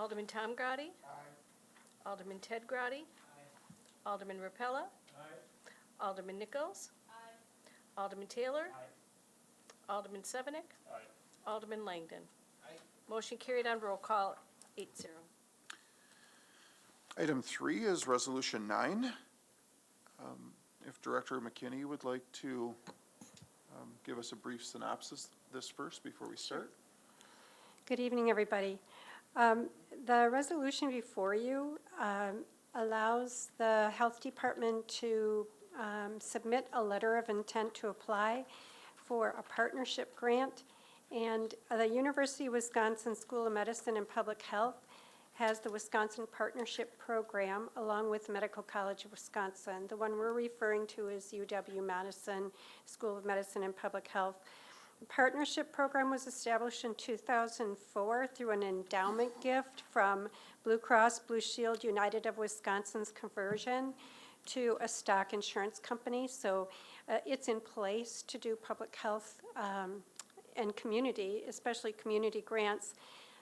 Alderman Tom Grotti. Alderman Ted Grotti. Alderman Rapella. Alderman Nichols. Alderman Taylor. Alderman Sevenik. Alderman Langdon. Motion carried on roll call, 8-0. Item 3 is Resolution 9. If Director McKinney would like to give us a brief synopsis of this first before we start. Good evening, everybody. The resolution before you allows the Health Department to submit a letter of intent to apply for a partnership grant. And the University of Wisconsin School of Medicine and Public Health has the Wisconsin Partnership Program along with Medical College of Wisconsin. The one we're referring to is UW-Madison School of Medicine and Public Health. The partnership program was established in 2004 through an endowment gift from Blue Cross Blue Shield United of Wisconsin's conversion to a stock insurance company. So it's in place to do public health and community, especially community grants.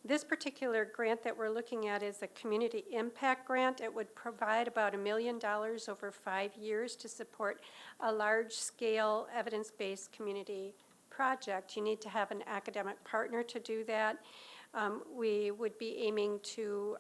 This particular grant that we're looking at is a community impact grant. It would provide about $1 million over 5 years to support a large-scale evidence-based community project. You need to have an academic partner to do that. We would be aiming to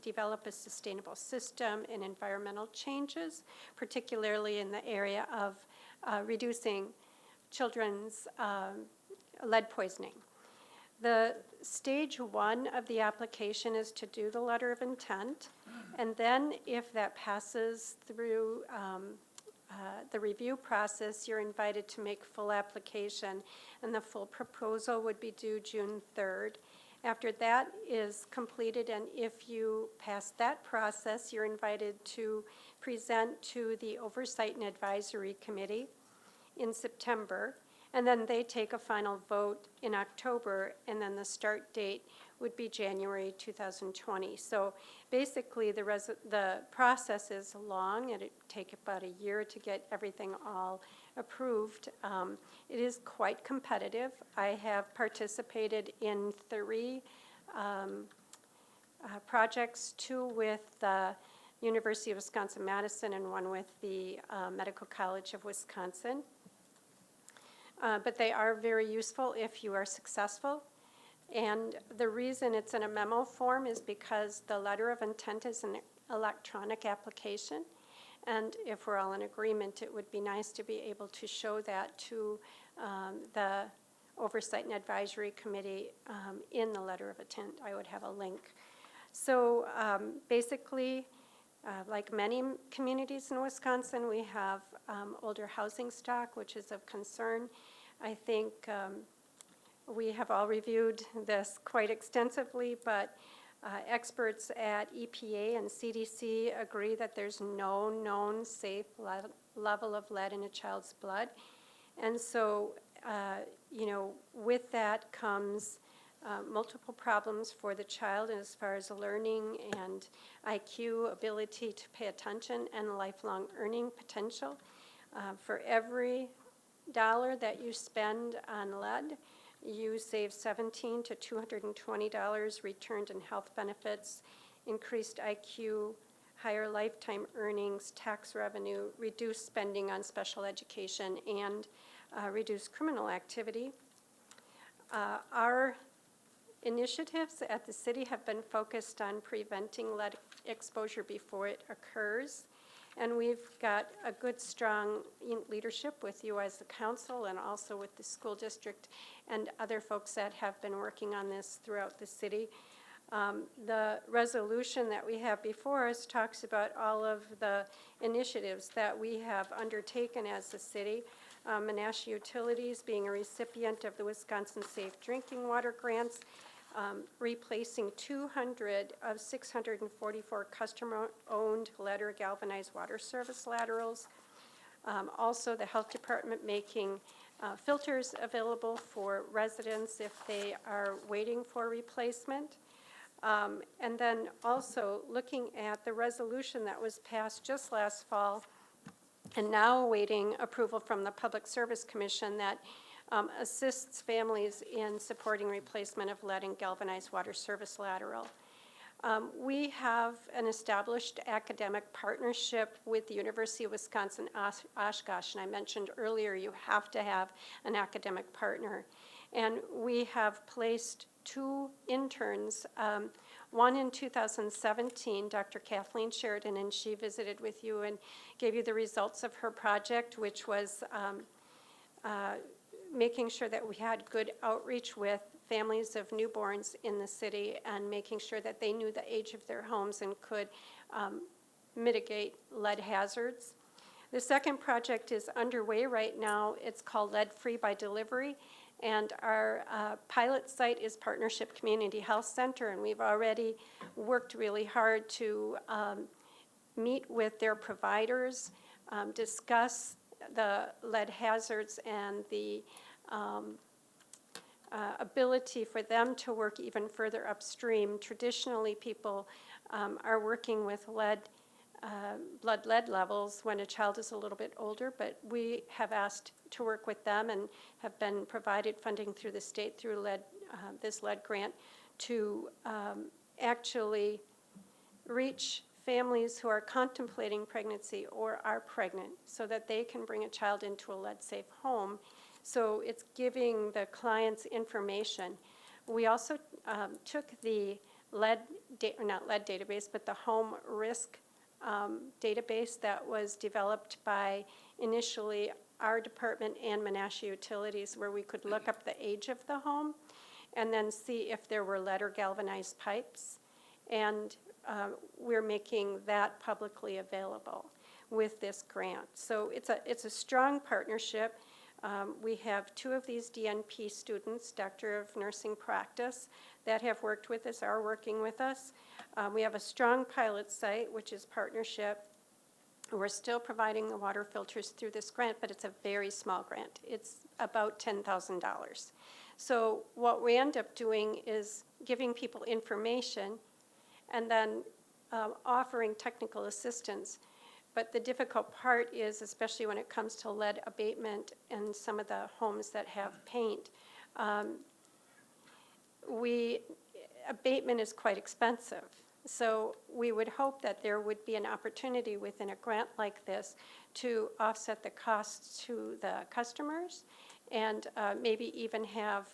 develop a sustainable system and environmental changes, particularly in the area of reducing children's lead poisoning. The stage 1 of the application is to do the letter of intent, and then if that passes through the review process, you're invited to make full application, and the full proposal would be due June 3rd. After that is completed, and if you pass that process, you're invited to present to the Oversight and Advisory Committee in September, and then they take a final vote in October, and then the start date would be January 2020. So basically the process is long, and it would take about a year to get everything all approved. It is quite competitive. I have participated in 3 projects, 2 with the University of Wisconsin-Madison and 1 with the Medical College of Wisconsin. But they are very useful if you are successful. And the reason it's in a memo form is because the letter of intent is an electronic application. And if we're all in agreement, it would be nice to be able to show that to the Oversight and Advisory Committee in the letter of intent. I would have a link. So basically, like many communities in Wisconsin, we have older housing stock, which is of concern. I think we have all reviewed this quite extensively, but experts at EPA and CDC agree that there's no known safe level of lead in a child's blood. And so, with that comes multiple problems for the child as far as learning and IQ, ability to pay attention, and lifelong earning potential. For every dollar that you spend on lead, you save $17 to $220 returned in health benefits, increased IQ, higher lifetime earnings, tax revenue, reduced spending on special education, and reduced criminal activity. Our initiatives at the city have been focused on preventing lead exposure before it occurs. And we've got a good, strong leadership with you as the council and also with the school district and other folks that have been working on this throughout the city. The resolution that we have before us talks about all of the initiatives that we have undertaken as a city. Menasha Utilities being a recipient of the Wisconsin Safe Drinking Water Grants, replacing 200 of 644 customer-owned lead or galvanized water service laterals. Also, the health department making filters available for residents if they are waiting for replacement. And then also looking at the resolution that was passed just last fall and now awaiting approval from the Public Service Commission that assists families in supporting replacement of lead and galvanized water service lateral. We have an established academic partnership with the University of Wisconsin-Oshkosh, and I mentioned earlier you have to have an academic partner. And we have placed 2 interns, one in 2017, Dr. Kathleen Sheridan, and she visited with you and gave you the results of her project, which was making sure that we had good outreach with families of newborns in the city and making sure that they knew the age of their homes and could mitigate lead hazards. The second project is underway right now. It's called Lead Free by Delivery, and our pilot site is Partnership Community Health Center, and we've already worked really hard to meet with their providers, discuss the lead hazards and the ability for them to work even further upstream. Traditionally, people are working with blood lead levels when a child is a little bit older, but we have asked to work with them and have been provided funding through the state through this lead grant to actually reach families who are contemplating pregnancy or are pregnant so that they can bring a child into a lead-safe home. So it's giving the clients information. We also took the not lead database, but the home risk database that was developed by initially our department and Menasha Utilities, where we could look up the age of the home and then see if there were lead or galvanized pipes. And we're making that publicly available with this grant. So it's a strong partnership. We have 2 of these DNP students, Doctor of Nursing Practice, that have worked with us, are working with us. We have a strong pilot site, which is partnership. We're still providing the water filters through this grant, but it's a very small grant. It's about $10,000. So what we end up doing is giving people information and then offering technical assistance. But the difficult part is, especially when it comes to lead abatement and some of the homes that have paint, abatement is quite expensive. So we would hope that there would be an opportunity within a grant like this to offset the costs to the customers and maybe even have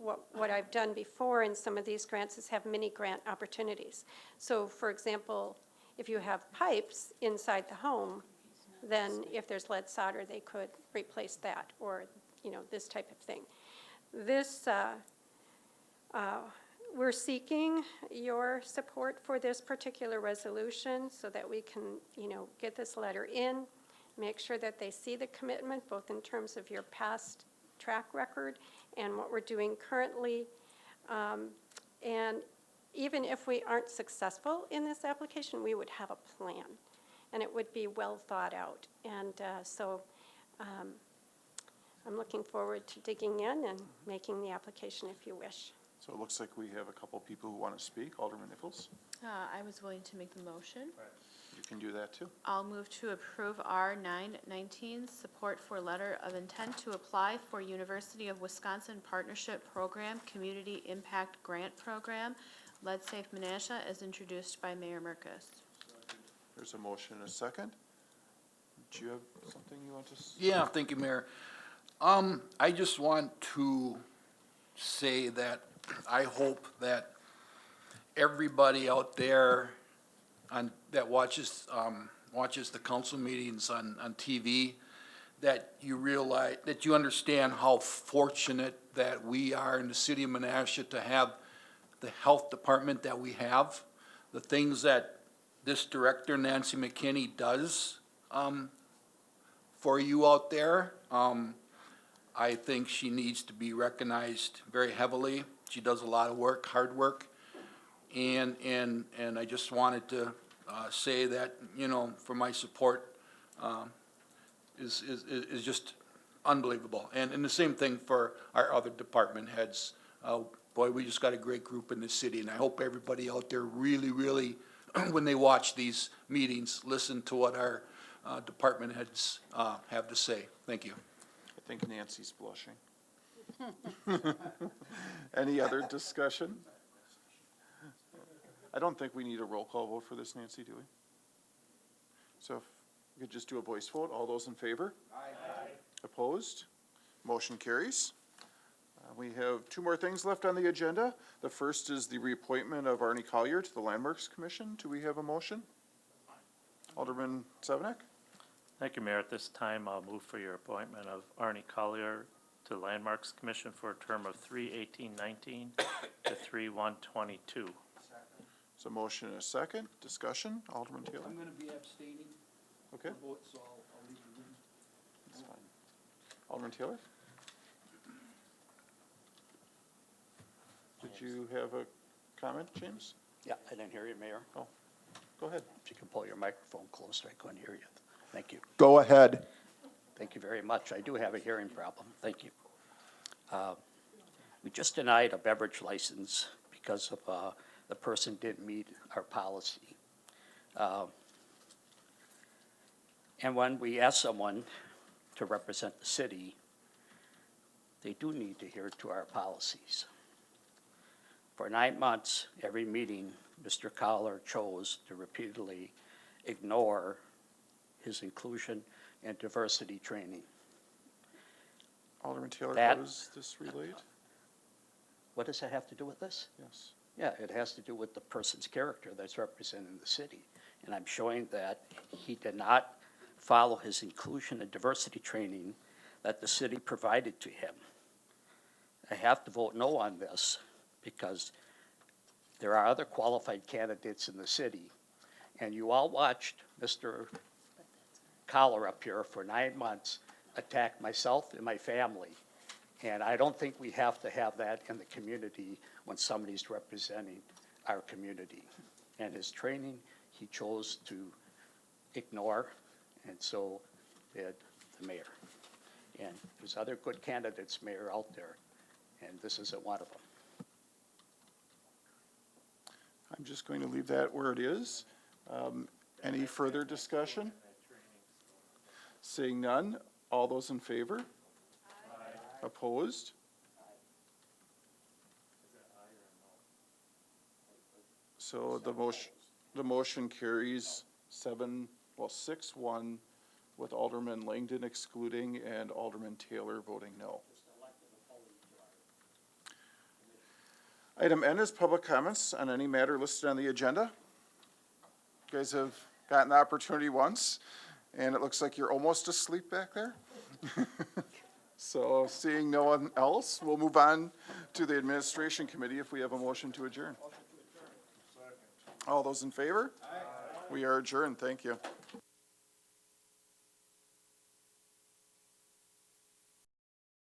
what I've done before in some of these grants is have mini grant opportunities. So for example, if you have pipes inside the home, then if there's lead solder, they could replace that, or this type of thing. This, we're seeking your support for this particular resolution so that we can, get this letter in, make sure that they see the commitment, both in terms of your past track record and what we're doing currently. And even if we aren't successful in this application, we would have a plan, and it would be well thought out. And so I'm looking forward to digging in and making the application if you wish. So it looks like we have a couple people who want to speak. Alderman Nichols, I was willing to make the motion. you can do that too. I'll move to approve R919, support for letter of intent to apply for University of Wisconsin Partnership Program Community Impact Grant Program, Lead Safe Menasha, as introduced by Mayor Merkus. There's a motion and a second. Do you have something you want to say? Yeah, thank you, Mayor. I just want to say that I hope that everybody out there that watches the council meetings on TV, that you realize, that you understand how fortunate that we are in the city of Menasha to have the health department that we have, the things that this director, Nancy McKinney, does for you out there. I think she needs to be recognized very heavily. She does a lot of work, hard work, and I just wanted to say that, for my support is just unbelievable. And the same thing for our other department heads. Boy, we just got a great group in the city, and I hope everybody out there really, really, when they watch these meetings, listen to what our department heads have to say. Thank you. I think Nancy's blushing. Any other discussion? I don't think we need a roll call vote for this, Nancy, do we? So if we could just do a voice vote, all those in favor? Aye. Opposed? Motion carries. We have two more things left on the agenda. The first is the reappointment of Arne Collier to the Landmarks Commission. Do we have a motion? Alderman Sevenick? Thank you, Mayor. At this time, I'll move for your appointment of Arne Collier to the Landmarks Commission for a term of 3/18/19 to 3/1/22. So motion and a second. Discussion. Alderman Taylor? I'm gonna be abstaining Okay, from vote, so I'll leave the room. that's fine. Alderman Taylor? Did you have a comment, James? Yeah, I didn't hear you, Mayor. Go ahead. If you can pull your microphone closer, I couldn't hear you. Thank you. Go ahead. Thank you very much. I do have a hearing problem. Thank you. We just denied a beverage license because of the person didn't meet our policy. And when we ask someone to represent the city, they do need to adhere to our policies. For 9 months, every meeting, Mr. Collier chose to repeatedly ignore his inclusion and diversity training. Alderman Taylor, That- how does this relate? What does that have to do with this? Yes. Yeah, it has to do with the person's character that's representing the city. And I'm showing that he did not follow his inclusion and diversity training that the city provided to him. I have to vote no on this because there are other qualified candidates in the city. And you all watched Mr. Collier up here for 9 months attack myself and my family. And I don't think we have to have that in the community when somebody's representing our community. And his training, he chose to ignore, and so did the mayor. And there's other good candidates, Mayor, out there, and this isn't one of them. I'm just going to leave that where it is. Any further discussion? Seeing none, all those in favor? Opposed? So the motion carries 6-1 with Alderman Langdon excluding and Alderman Taylor voting no. Item N is public comments on any matter listed on the agenda. You guys have gotten the opportunity once, and it looks like you're almost asleep back there. So seeing no one else, we'll move on to the Administration Committee if we have a motion to adjourn. All those in favor? We are adjourned. Thank you.